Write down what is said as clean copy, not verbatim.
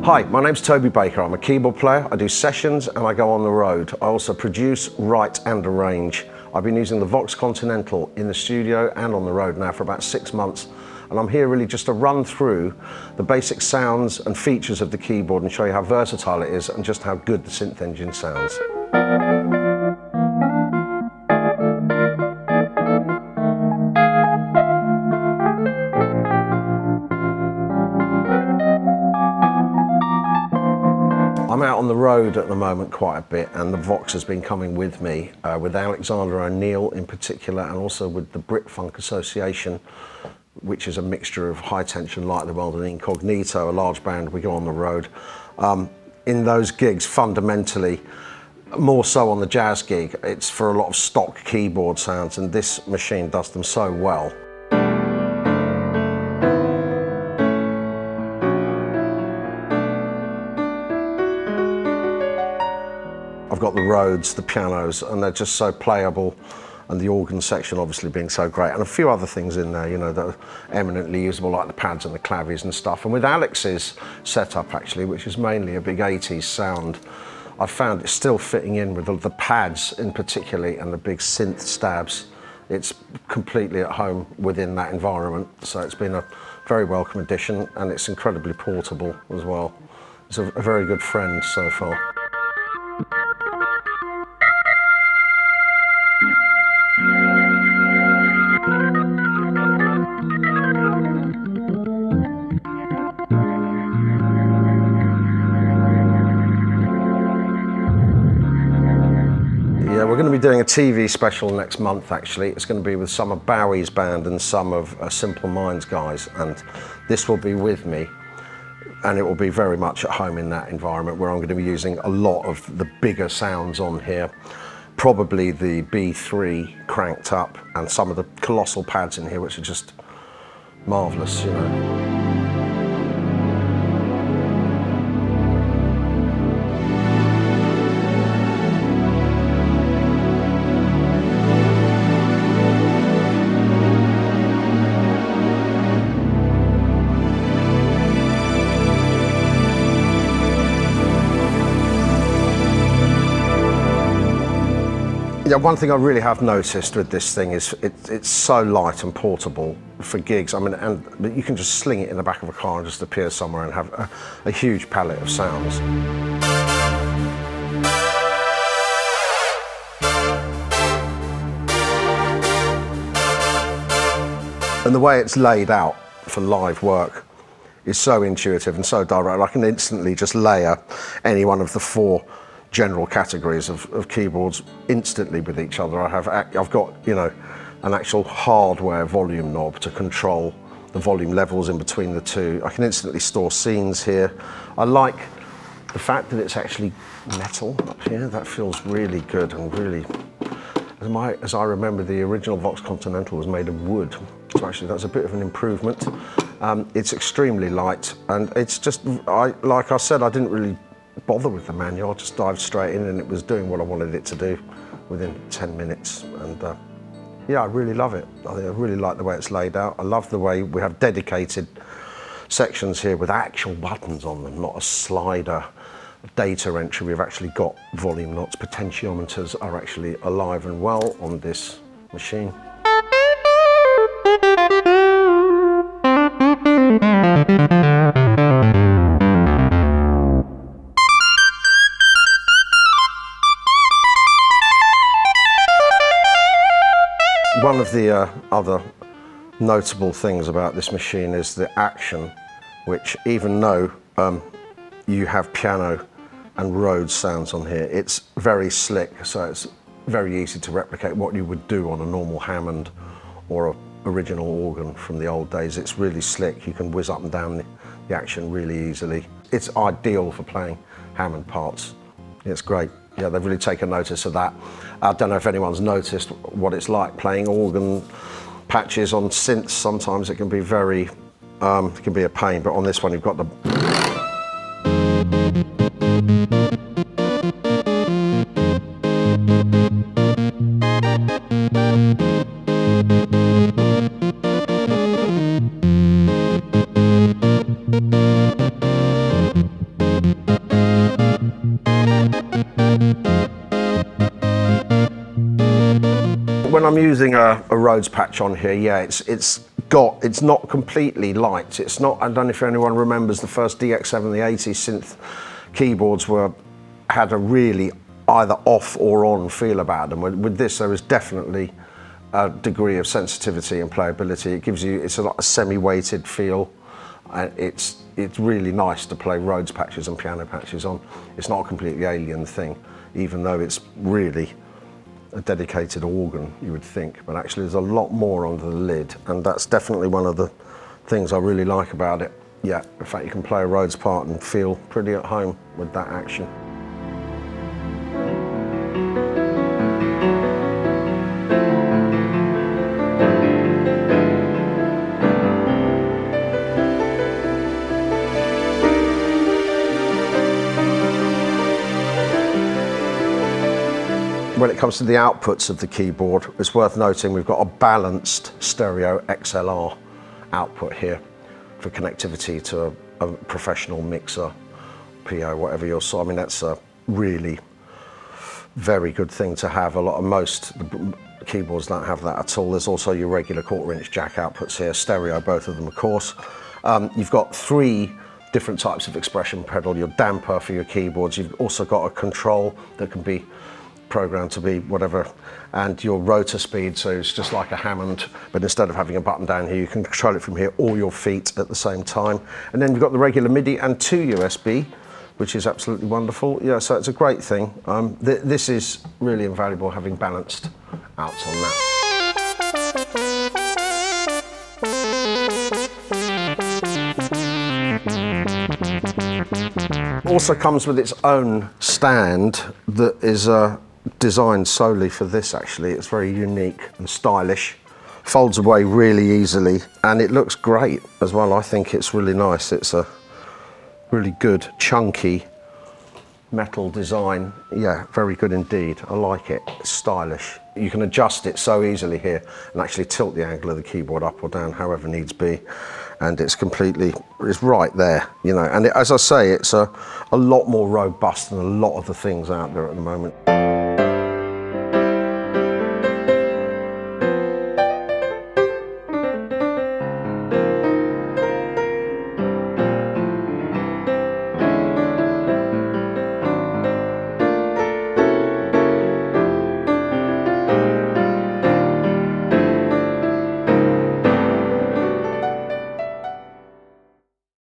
Hi, my name's Toby Baker. I'm a keyboard player. I do sessions and I go on the road. I also produce, write and arrange. I've been using the VOX Continental in the studio and on the road now for about 6 months. And I'm here really just to run through the basic sounds and features of the keyboard and show you how versatile it is and just how good the synth engine sounds. I'm out on the road at the moment quite a bit, and the VOX has been coming with me, with Alexander O'Neill in particular, and also with the Brit Funk Association, which is a mixture of high tension, light of the world and Incognito, a large band. We go on the road. In those gigs, fundamentally, more so on the jazz gig, it's for a lot of stock keyboard sounds, and this machine does them so well. I've got the Rhodes, the pianos, and they're just so playable, and the organ section obviously being so great, and a few other things in there, you know, that are eminently usable, like the pads and the clavies and stuff. And with Alex's setup, actually, which is mainly a big 80s sound, I found it still fitting in with the pads in particularly and the big synth stabs. It's completely at home within that environment, so it's been a very welcome addition, and it's incredibly portable as well. It's a very good friend so far. Yeah, we're going to be doing a TV special next month, actually. It's going to be with some of Bowie's band and some of Simple Minds guys, and this will be with me, and it will be very much at home in that environment where I'm going to be using a lot of the bigger sounds on here, probably the B3 cranked up, and some of the colossal pads in here, which are just marvellous, you know. Yeah, one thing I really have noticed with this thing is it's so light and portable for gigs. I mean, and you can just sling it in the back of a car and just appear somewhere and have a huge palette of sounds. And the way it's laid out for live work is so intuitive and so direct. I can instantly just layer any one of the 4 general categories of keyboards instantly with each other. I've got, you know, an actual hardware volume knob to control the volume levels in between the two. I can instantly store scenes here. I like the fact that it's actually metal up here. That feels really good, and really, as I remember, the original VOX Continental was made of wood. So actually that's a bit of an improvement. It's extremely light, and it's just, like I said, I didn't really bother with the manual. I just dived straight in and it was doing what I wanted it to do within 10 minutes. And yeah, I really love it. I really like the way it's laid out. I love the way we have dedicated sections here with actual buttons on them, not a slider data entry. We've actually got volume knots. Potentiometers are actually alive and well on this machine. One of the other notable things about this machine is the action, which, even though you have piano and Rhodes sounds on here, it's very slick, so it's very easy to replicate what you would do on a normal Hammond or an original organ from the old days. It's really slick. You can whiz up and down the action really easily. It's ideal for playing Hammond parts. It's great. Yeah, they've really taken notice of that. I don't know if anyone's noticed what it's like playing organ patches on synths. Sometimes it can be very, it can be a pain, but on this one you've got the when I'm using a Rhodes patch on here, yeah, it's not completely light. It's not, I don't know if anyone remembers the first DX7, the 80s synth keyboards had a really either off or on feel about them. With this, there is definitely a degree of sensitivity and playability. It gives you, it's a semi-weighted feel. It's really nice to play Rhodes patches and piano patches on. It's not a completely alien thing, even though it's really a dedicated organ, you would think, but actually there's a lot more under the lid, and that's definitely one of the things I really like about it. Yeah, in fact, you can play a Rhodes part and feel pretty at home with that action. When it comes to the outputs of the keyboard, it's worth noting we've got a balanced stereo XLR output here for connectivity to a professional mixer, PA, whatever you're so. I mean, that's a really very good thing to have. Most keyboards don't have that at all. There's also your regular 1/4-inch jack outputs here, stereo, both of them, of course. You've got 3 different types of expression pedal, your damper for your keyboards. You've also got a control that can be programmed to be whatever, and your rotor speed, so it's just like a Hammond, but instead of having a button down here, you can control it from here or your feet at the same time. And then you've got the regular MIDI and 2 USB, which is absolutely wonderful. Yeah, so it's a great thing. This is really invaluable, having balanced outs on that. Also comes with its own stand that is designed solely for this, actually. It's very unique and stylish, folds away really easily, and it looks great as well. I think it's really nice. It's a really good, chunky metal design. Yeah, very good indeed. I like it. It's stylish. You can adjust it so easily here and actually tilt the angle of the keyboard up or down, however needs be. And it's right there, you know. And as I say, it's a lot more robust than a lot of the things out there at the moment.